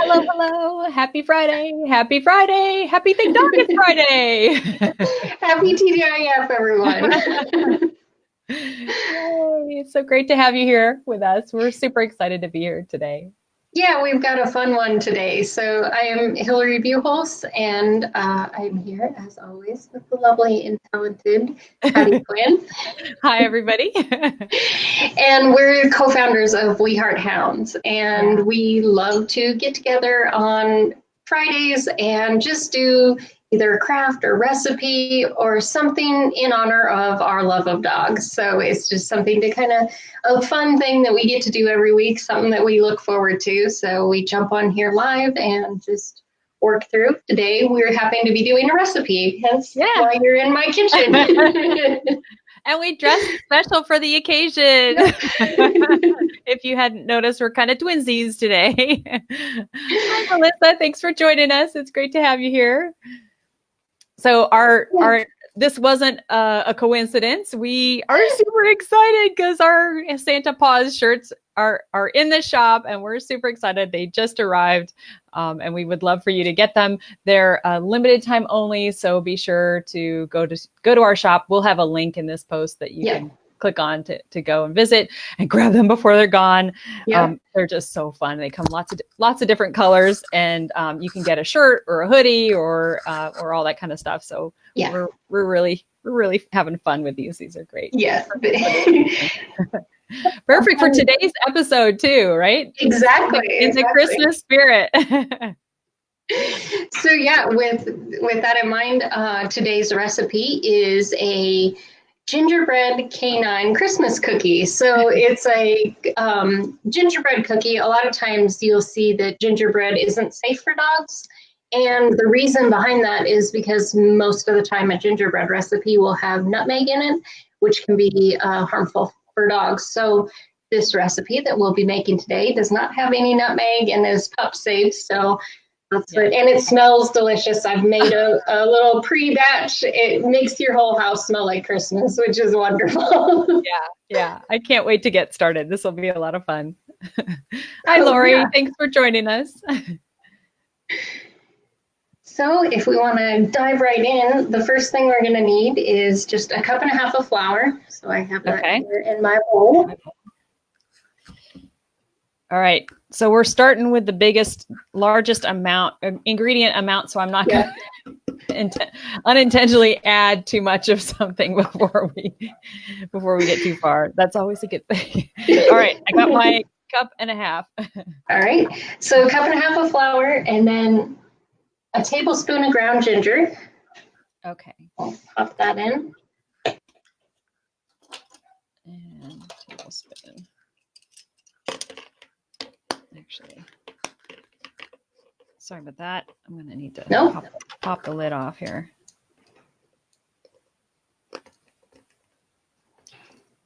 Hello, hello. Happy Friday. Happy Friday. Happy Thank Dog It's Friday. Happy TDIF, everyone. Yay. It's so great to have you here with us. We're super excited to be here today. Yeah, we've got a fun one today. So I am Hillary Buchholz, and I'm here, as always, with the lovely and talented Patty Quinn. Hi, everybody. And we're co-founders of We Heart Hounds, and we love to get together on Fridays and just do either a craft or recipe or something in honor of our love of dogs. So it's just something to kind of a fun thing that we get to do every week, something that we look forward to. So we jump on here live and just work through. Today we're happy to be doing a recipe, hence why you're in my kitchen. And we dressed special for the occasion. If you hadn't noticed, we're kind of twinsies today. Hi, Melissa. Thanks for joining us. It's great to have you here. So this wasn't a coincidence. We are super excited because our Santa Paws shirts are in the shop, and we're super excited. They just arrived, and we would love for you to get them. They're limited time only, so be sure to go to our shop. We'll have a link in this post that you can click on to go and visit and grab them before they're gone. They're just so fun. They come lots of different colors, and you can get a shirt or a hoodie or all that kind of stuff. So we're really having fun with these. These are great. Yes. Perfect for today's episode too, right? Exactly. In the Christmas spirit. So with that in mind, today's recipe is a gingerbread canine Christmas cookie. So it's a gingerbread cookie. A lot of times you'll see that gingerbread isn't safe for dogs. And the reason behind that is because most of the time a gingerbread recipe will have nutmeg in it, which can be harmful for dogs. So this recipe that we'll be making today does not have any nutmeg and is pup safe. So that's it. And it smells delicious. I've made a little pre-batch. It makes your whole house smell like Christmas, which is wonderful. Yeah. I can't wait to get started. This will be a lot of fun. Hi, Lori. Thanks for joining us. So if we want to dive right in, the first thing we're going to need is just 1.5 cups of flour. So I have that here in my bowl. All right. So we're starting with the largest ingredient amount. So I'm not going to unintentionally add too much of something before we get too far. That's always a good thing. All right. I got my 1.5 cups. All right. So 1.5 cups of flour, and then a tablespoon of ground ginger. Okay. I'll pop that in. And tablespoon. Actually, sorry about that. I'm going to need to pop the lid off here.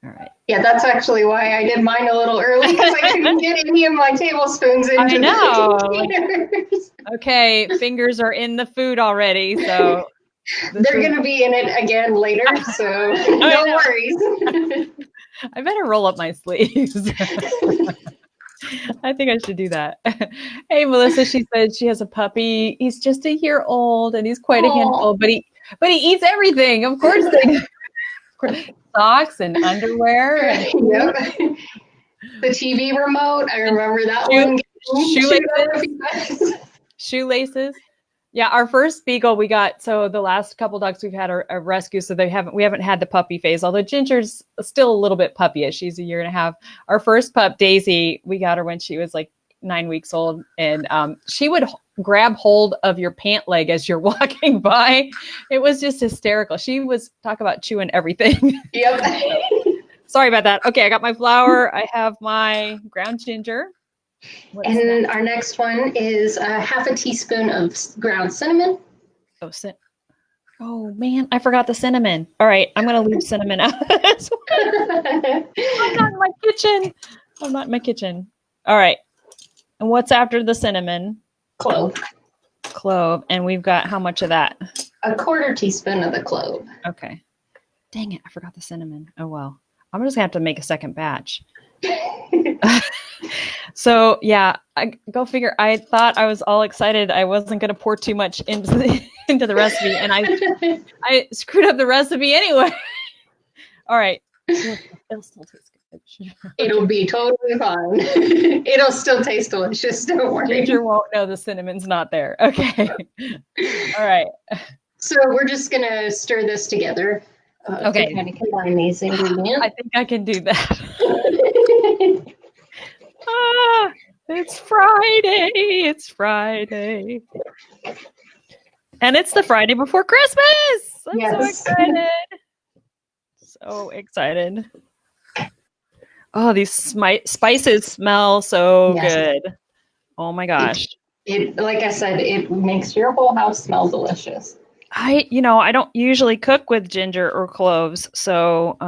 All right. Yeah, that's actually why I did mine a little early, because I couldn't get any of my tablespoons into the containers. Okay, fingers are in the food already, so they're going to be in it again later, so no worries. I better roll up my sleeves. I think I should do that. Hey, Melissa, she said she has a puppy. He's just a year old, and he's quite a handful, but he eats everything. Of course, socks and underwear. And the TV remote. I remember that one. Shoelaces. Yeah, our first beagle we got. So the last couple dogs we've had are rescues, so we haven't had the puppy phase. Although Ginger's still a little bit puppyish. She's a 1.5 years. Our first pup, Daisy, we got her when she was like 9 weeks old, and she would grab hold of your pant leg as you're walking by. It was just hysterical. She was talk about chewing everything. Yep. Sorry about that. Okay, I got my flour. I have my ground ginger. And our next one is 1/2 teaspoon of ground cinnamon. Oh man, I forgot the cinnamon. All right, I'm gonna leave cinnamon out of this one. I'm not in my kitchen. All right. And what's after the cinnamon? Clove. And we've got how much of that? 1/4 teaspoon of the clove. Okay. Dang it, I forgot the cinnamon. Oh well. I'm just gonna have to make a second batch. So yeah, go figure. I thought I was all excited. I wasn't going to pour too much into the recipe, and I screwed up the recipe anyway. All right. It'll still taste good. It'll be totally fine. It'll still taste delicious. Don't worry. Ginger won't know the cinnamon's not there. Okay. All right. So we're just going to stir this together. Okay. To kind of combine these ingredients. I think I can do that. It's Friday. It's Friday. And it's the Friday before Christmas. I'm so excited. So excited. Oh, these spices smell so good. Oh my gosh. It, like I said, it makes your whole house smell delicious. I don't usually cook with ginger or cloves, so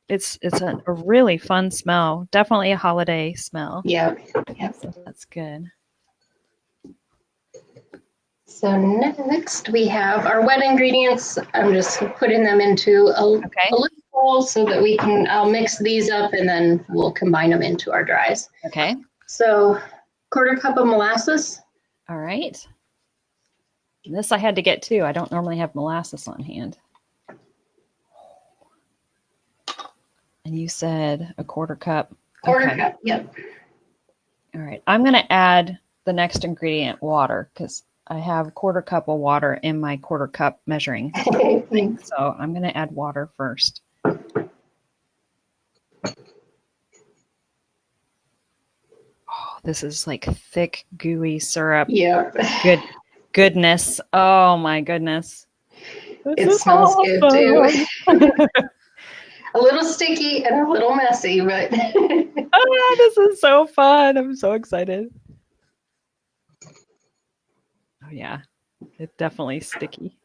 it's a really fun smell. Definitely a holiday smell. Yeah. So that's good. So next we have our wet ingredients. I'm just putting them into a little bowl so that I'll mix these up and then we'll combine them into our dries. Okay. So 1/4 cup of molasses. All right. This I had to get too. I don't normally have molasses on hand. And you said a 1/4 cup. 1/4 cup, yep. All right. I'm going to add the next ingredient, water, because I have a 1/4 cup of water in my 1/4 cup measuring thing. So I'm going to add water first. Oh, this is like thick, gooey syrup. Yeah. Goodness. Oh my goodness. It smells good too. A little sticky and a little messy, but oh, this is so fun. I'm so excited. Oh yeah, it's definitely sticky.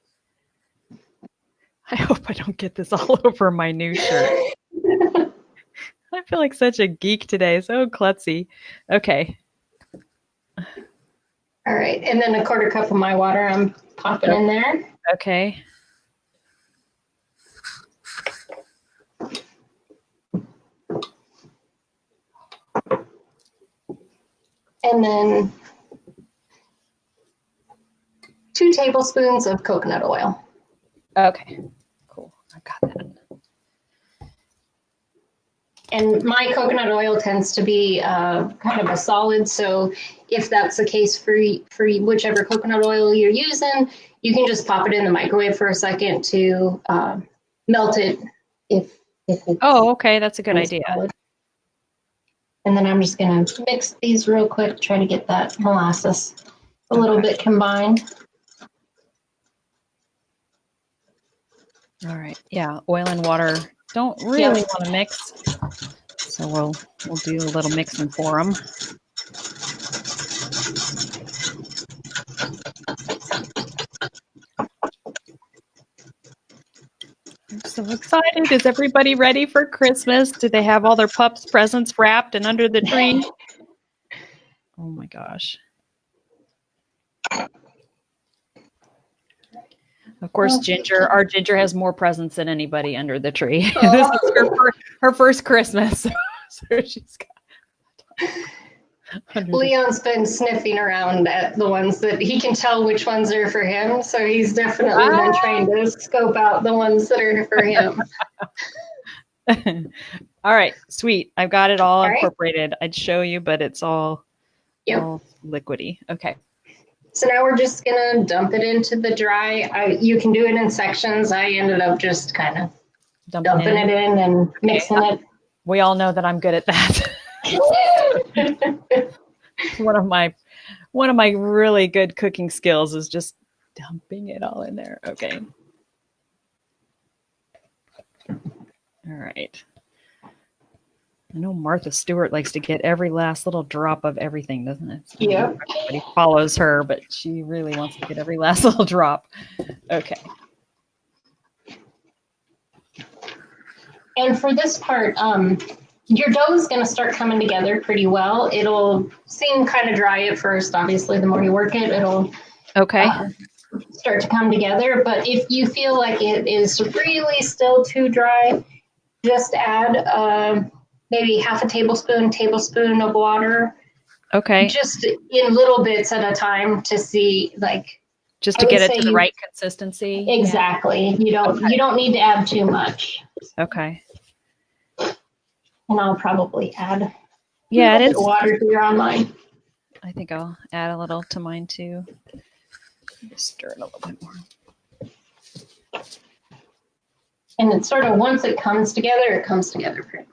I hope I don't get this all over my new shirt. I feel like such a geek today, so klutzy. Okay. All right, and then a 1/4 cup of my water I'm popping in there. Okay. And then 2 tablespoons of coconut oil. Okay, cool. I got that. And my coconut oil tends to be kind of a solid, so if that's the case for whichever coconut oil you're using, you can just pop it in the microwave for a second to melt it. If it's okay, that's a good idea. Solid. And then I'm just going to mix these real quick, try to get that molasses a little bit combined. All right. Yeah, oil and water don't really want to mix, so we'll do a little mixing for them. I'm so excited. Is everybody ready for Christmas? Do they have all their pups' presents wrapped and under the tree? Oh my gosh. Of course, our Ginger has more presents than anybody under the tree. Oh. This is her first Christmas. So she's got Leon's been sniffing around at the ones that he can tell which ones are for him. So he's definitely been trying to scope out the ones that are for him. All right, sweet. I've got it all incorporated. I'd show you, but it's all liquidy. Okay. So now we're just going to dump it into the dry. You can do it in sections. I ended up just kind of dumping it in and mixing it. We all know that I'm good at that. One of my really good cooking skills is just dumping it all in there. Okay. All right. I know Martha Stewart likes to get every last little drop of everything, doesn't it? So everybody follows her, but she really wants to get every last little drop. Okay. And for this part, your dough is going to start coming together pretty well. It'll seem kind of dry at first. Obviously, the more you work it, it'll start to come together. But if you feel like it is really still too dry, just add maybe half a tablespoon of water. Okay. Just in little bits at a time to see, like, Just to get it to the right consistency. Exactly. Yeah. You don't need to add too much. Okay. And I'll probably add a Yeah, little bit of water here on mine. I think I'll add a little to mine too. Just stir it a little bit more. And it's sort of, once it comes together pretty quick.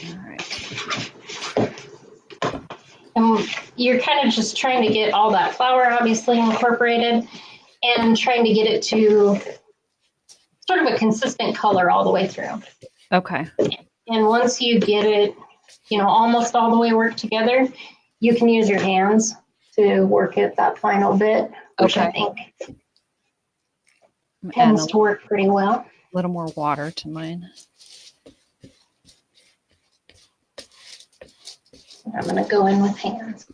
All right. And you're kind of just trying to get all that flour obviously incorporated and trying to get it to sort of a consistent color all the way through. Okay. And once you get it, almost all the way worked together, you can use your hands to work it that final bit, which I think tends to work pretty well. A little more water to mine. I'm going to go in with hands.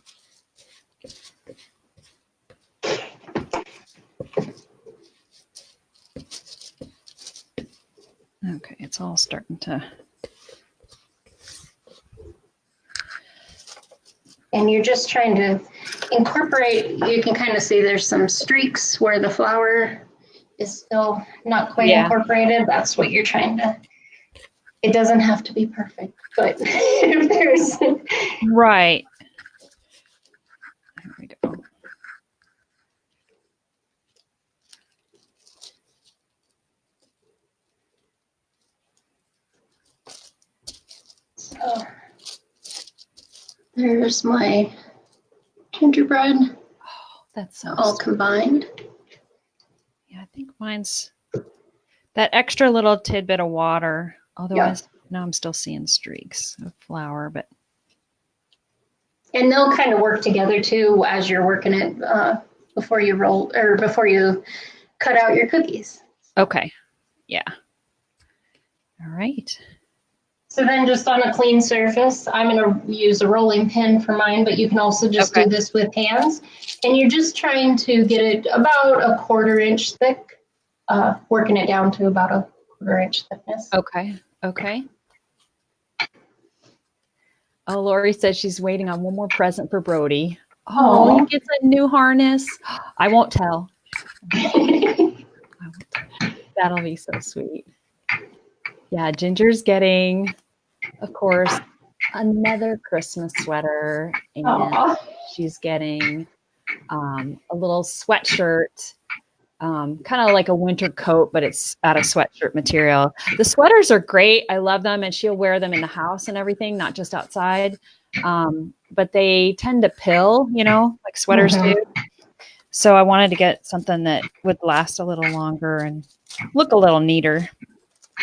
Okay, it's all starting to. And you're just trying to incorporate, you can kind of see there's some streaks where the flour is still not quite incorporated. That's what you're trying to, it doesn't have to be perfect, but if there's. Right. There we go. So there's my gingerbread. Oh, that's so all combined. Yeah, I think mine's that extra little tidbit of water. Otherwise, now I'm still seeing streaks of flour, but. And they'll kind of work together too as you're working it before you roll or before you cut out your cookies. Okay. Yeah. All right. So then just on a clean surface, I'm going to use a rolling pin for mine, but you can also just do this with hands. And you're just trying to get it about a 1/4 inch thick, working it down to about a 1/4 inch thickness. Okay. Okay. Oh, Lori says she's waiting on one more present for Brody. Oh, he gets a new harness. I won't tell. That'll be so sweet. Yeah, Ginger's getting, of course, another Christmas sweater. And she's getting a little sweatshirt, kind of like a winter coat, but it's out of sweatshirt material. The sweaters are great. I love them. And she'll wear them in the house and everything, not just outside. But they tend to pill, like sweaters do. So I wanted to get something that would last a little longer and look a little neater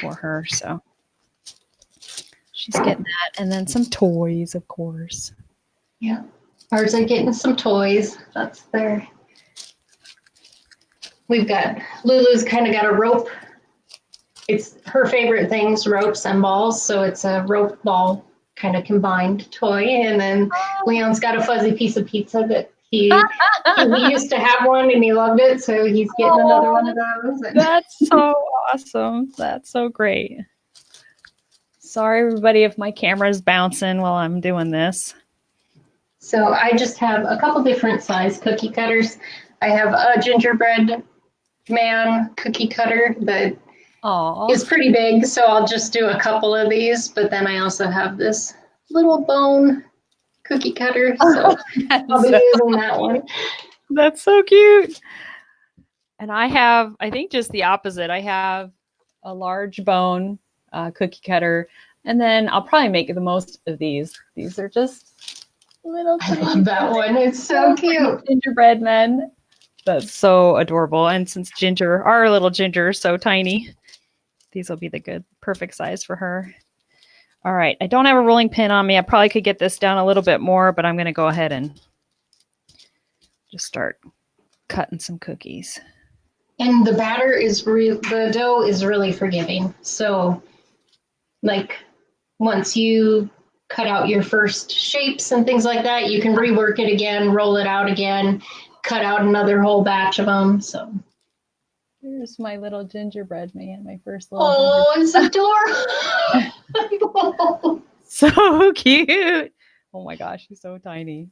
for her. So she's getting that. And then some toys, of course. Yeah. Ours are getting some toys. That's their. We've got, Lulu's kind of got a rope. It's her favorite things, ropes and balls. So it's a rope ball kind of combined toy. And then Leon's got a fuzzy piece of pizza that he used to have one and he loved it. So he's getting another one of those. That's so awesome. That's so great. Sorry, everybody, if my camera is bouncing while I'm doing this. So I just have a couple different size cookie cutters. I have a gingerbread man cookie cutter that is pretty big, so I'll just do a couple of these, but then I also have this little bone cookie cutter, so I'll be using that one. That's so cute. And I think just the opposite. I have a large bone cookie cutter, and then I'll probably make the most of these. These are just little. I love that one. It's so cute. Gingerbread men. That's so adorable. And since our little Ginger is so tiny, these will be the perfect size for her. All right. I don't have a rolling pin on me. I probably could get this down a little bit more, but I'm going to go ahead and just start cutting some cookies. And the the dough is really forgiving. So like once you cut out your first shapes and things like that, you can rework it again, roll it out again, cut out another whole batch of them. So Here's my little gingerbread man, my first little. oh, it's adorable. So cute. Oh my gosh, he's so tiny.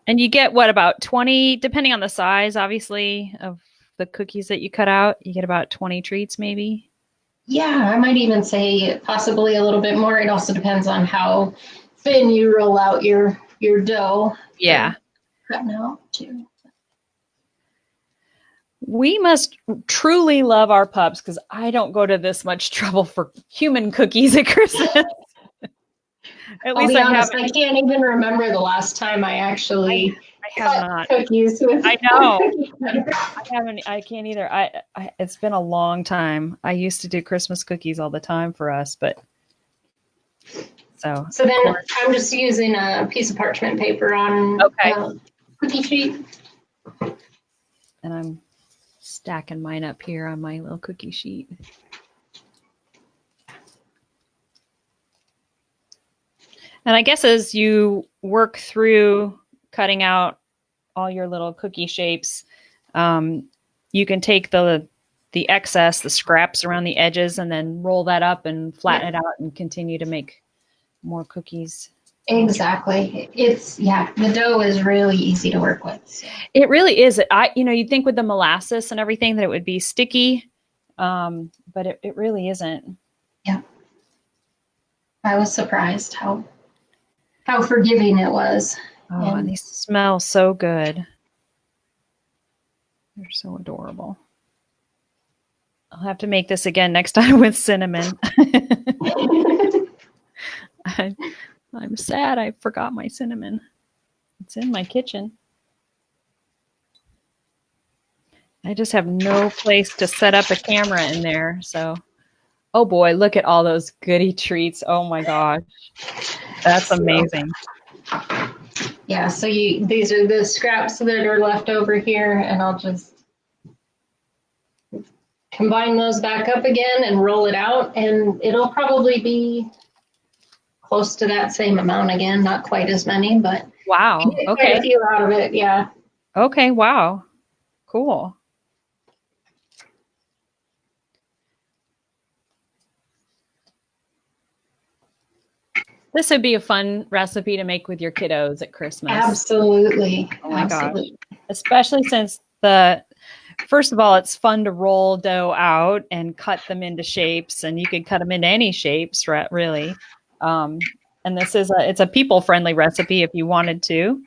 And you get what, about 20, depending on the size, obviously, of the cookies that you cut out, you get about 20 treats maybe. Yeah, I might even say possibly a little bit more. It also depends on how thin you roll out your dough. Yeah. Cutting out too. We must truly love our pups because I don't go to this much trouble for human cookies at Christmas. At least I honest, I can't even remember the last time I actually have not cookies with. I know. I haven't. I can't either. I. It's been a long time. I used to do Christmas cookies all the time for us, but so. So then I'm just using a piece of parchment paper on cookie sheet, and I'm stacking mine up here on my little cookie sheet. And I guess as you work through cutting out all your little cookie shapes, you can take the excess, the scraps around the edges, and then roll that up and flatten it out and continue to make more cookies. Exactly. The dough is really easy to work with. So. It really is. You'd think with the molasses and everything that it would be sticky, but it really isn't. Yeah. I was surprised how forgiving it was. Oh, and these smell so good. They're so adorable. I'll have to make this again next time with cinnamon. I'm sad I forgot my cinnamon. It's in my kitchen. I just have no place to set up a camera in there. So, oh boy, look at all those goody treats. Oh my gosh. That's amazing. Yeah, so these are the scraps that are left over here, and I'll just combine those back up again and roll it out, and it'll probably be close to that same amount again, not quite as many, but wow. Okay. Quite a few out of it, yeah. Okay, wow. Cool. This would be a fun recipe to make with your kiddos at Christmas. Absolutely. Oh my gosh. Especially since first of all, it's fun to roll dough out and cut them into shapes, and you could cut them into any shapes, really. And this is it's a people-friendly recipe if you wanted to.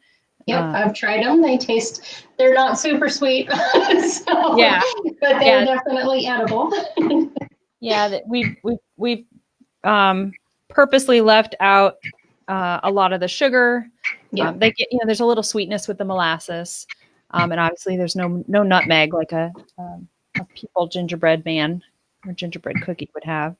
Yep, I've tried them. They're not super sweet. So, yeah. But they're definitely edible. Yeah, that we've purposely left out a lot of the sugar. They get, there's a little sweetness with the molasses, and obviously there's no nutmeg like a people gingerbread man or gingerbread cookie would have.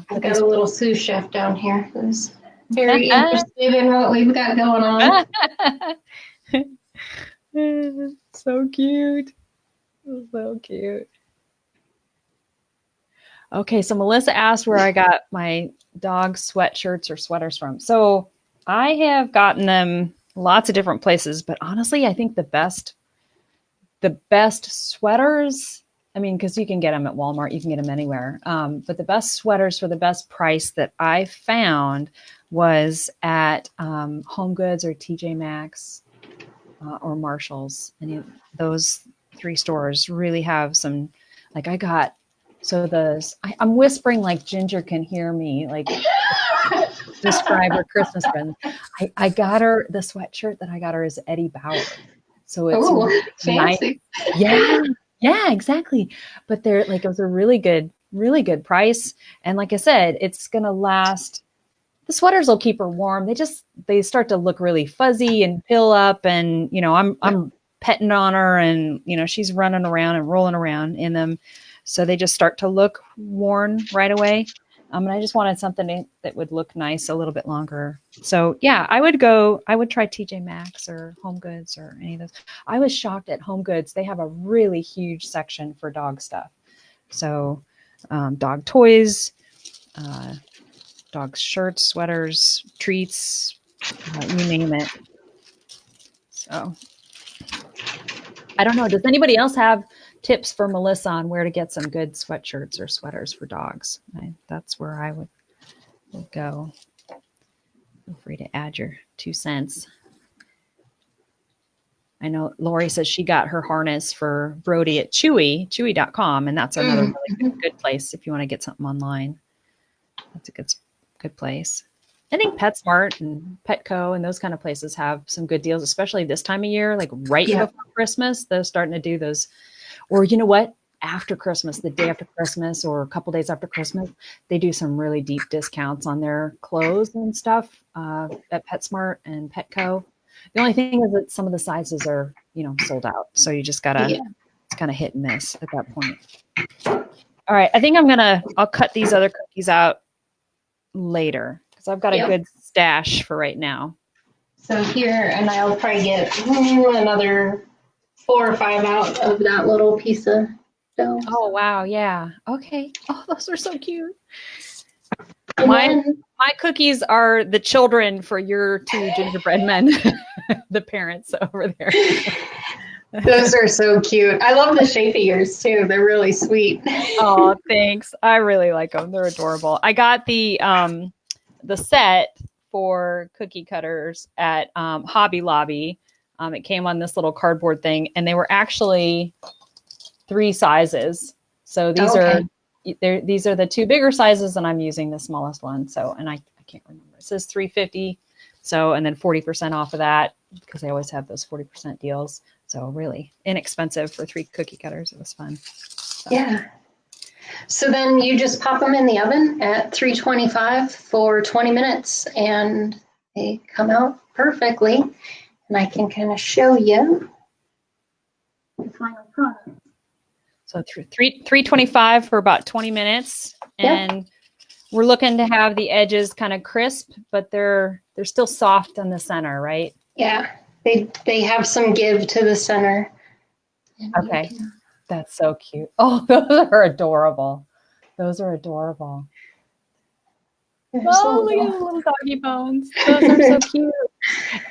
I've got a little sous chef down here who's very interested in what we've got going on. So cute. So cute. Okay, so Melissa asked where I got my dog sweatshirts or sweaters from. So I have gotten them lots of different places, but honestly, I think the best sweaters, I mean, because you can get them at Walmart, you can get them anywhere. But the best sweaters for the best price that I found was at Home Goods or TJ Maxx or Marshall's. And those three stores really have some, like I got, I'm whispering like Ginger can hear me, like describe her Christmas present. I got her, the sweatshirt that I got her is Eddie Bauer. So it's really fancy. Nice. Yeah, exactly. But they're like, it was a really good price. And like I said, it's going to last. The sweaters will keep her warm. They start to look really fuzzy and pill up. And, I'm petting on her and, she's running around and rolling around in them. So they just start to look worn right away. And I just wanted something that would look nice a little bit longer. So yeah, I would try TJ Maxx or Home Goods or any of those. I was shocked at Home Goods. They have a really huge section for dog stuff. So dog toys, dog shirts, sweaters, treats, you name it. So I don't know. Does anybody else have tips for Melissa on where to get some good sweatshirts or sweaters for dogs? That's where I would go. Feel free to add your 2 cents. I know Lori says she got her harness for Brody at chewy.com, and that's another really good place if you want to get something online. That's a good place. I think PetSmart and Petco and those kind of places have some good deals, especially this time of year, like right before Christmas. They're starting to do those, or you know what? After Christmas, the day after Christmas, or a couple days after Christmas, they do some really deep discounts on their clothes and stuff at PetSmart and Petco. The only thing is that some of the sizes are, sold out. So you just gotta, it's kind of hit and miss at that point. All right. I think I'll cut these other cookies out later because I've got a good stash for right now. So here, and I'll probably get another 4 or 5 out of that little piece of dough. Oh, wow. Yeah. Okay. Oh, those are so cute. My cookies are the children for your 2 gingerbread men, the parents over there. Those are so cute. I love the shape of yours too. They're really sweet. Oh, thanks. I really like them. They're adorable. I got the set for cookie cutters at Hobby Lobby. It came on this little cardboard thing, and they were actually 3 sizes. So these are the 2 bigger sizes, and I'm using the smallest one. So, and I can't remember. It says $3.50. So, and then 40% off of that because they always have those 40% deals. So really inexpensive for 3 cookie cutters. It was fun. So. Yeah. So then you just pop them in the oven at 325 for 20 minutes and they come out perfectly. And I can kind of show you the final product. So 325 for about 20 minutes. And we're looking to have the edges kind of crisp, but they're still soft in the center, right? Yeah. They have some give to the center. Okay. That's so cute. Oh, those are adorable. Those are adorable. Oh, look at the little doggy bones. Those are so cute.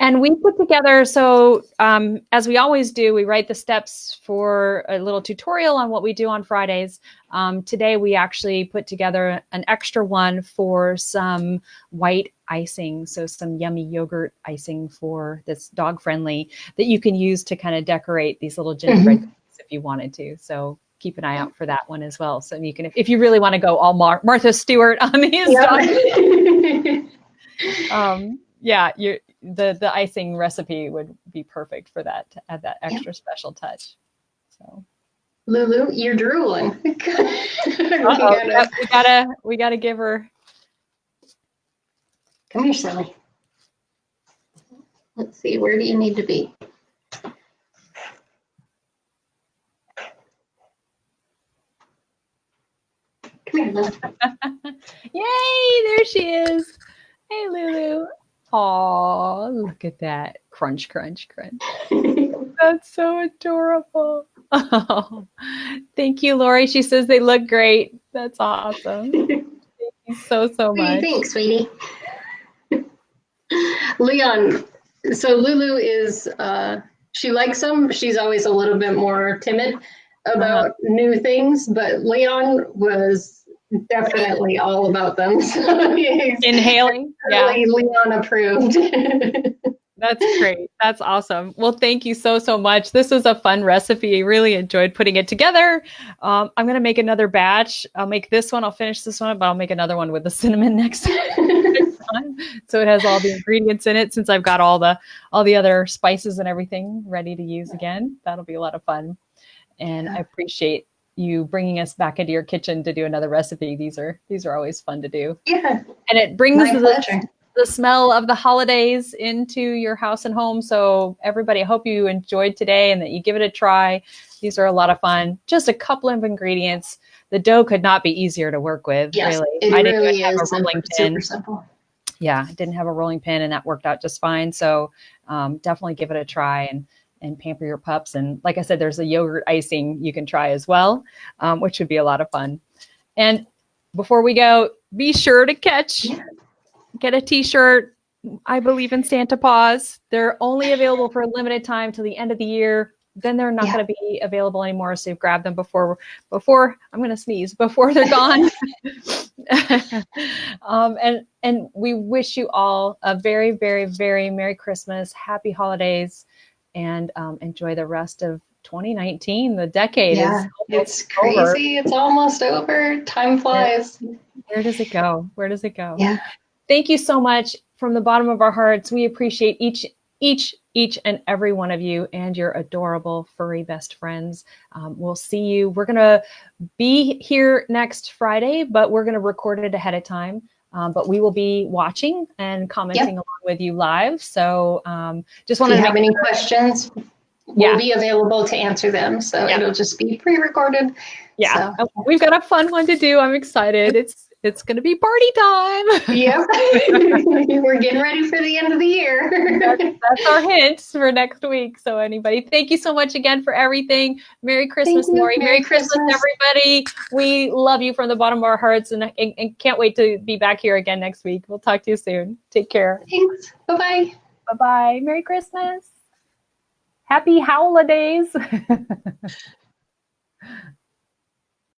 And we put together, so as we always do, we write the steps for a little tutorial on what we do on Fridays. Today, we actually put together an extra one for some white icing. So some yummy yogurt icing that's dog friendly that you can use to kind of decorate these little gingerbread cookies if you wanted to. So keep an eye out for that one as well. So you can, if you really want to go all Martha Stewart on these dogs. The icing recipe would be perfect for that, to add that extra special touch. So Lulu, you're drooling. we gotta give her. Come here, Sally. Let's see, where do you need to be? Come here, Lulu. Yay, there she is. Hey, Lulu. Oh, look at that. Crunch, crunch, crunch. That's so adorable. Oh, thank you, Lori. She says they look great. That's awesome. Thank you so much. What do you think, sweetie? Leon, so Lulu is, she likes them. She's always a little bit more timid about new things, but Leon was definitely all about them. So inhaling. Yeah. Leon approved. That's great. That's awesome. Well, thank you so much. This was a fun recipe. I really enjoyed putting it together. I'm going to make another batch. I'll make this one. I'll finish this one, but I'll make another one with the cinnamon next time. So it has all the ingredients in it since I've got all the other spices and everything ready to use again. That'll be a lot of fun. And I appreciate you bringing us back into your kitchen to do another recipe. These are always fun to do. Yeah. And it brings the smell of the holidays into your house and home. So everybody, I hope you enjoyed today and that you give it a try. These are a lot of fun. Just a couple of ingredients. The dough could not be easier to work with. Yes, really. It I really didn't have is a rolling pin. super simple. Yeah, I didn't have a rolling pin and that worked out just fine. So definitely give it a try and pamper your pups. And like I said, there's a yogurt icing you can try as well, which would be a lot of fun. And before we go, be sure to get a t-shirt. I believe in Santa Paws. They're only available for a limited time till the end of the year. Then they're not going to be available anymore. So grab them before I'm going to sneeze, before they're gone. And we wish you all a very, very, very Merry Christmas, Happy Holidays, and enjoy the rest of 2019. The decade is it's crazy. Over. It's almost over. Time flies. Where does it go? Where does it go? Yeah. Thank you so much from the bottom of our hearts. We appreciate each and every one of you and your adorable furry best friends. We'll see you. We're going to be here next Friday, but we're going to record it ahead of time. But we will be watching and commenting along with you live. So just wanted to have any questions, we'll be available to answer them. So it'll just be pre-recorded. Yeah, so. We've got a fun one to do. I'm excited. It's going to be party time. Yep. We're getting ready for the end of the year. That's our hint for next week. So anybody, thank you so much again for everything. Merry Christmas, Lori. Merry Christmas, everybody. We love you from the bottom of our hearts and can't wait to be back here again next week. We'll talk to you soon. Take care. Thanks. Bye-bye. Bye-bye. Merry Christmas. Happy holidays.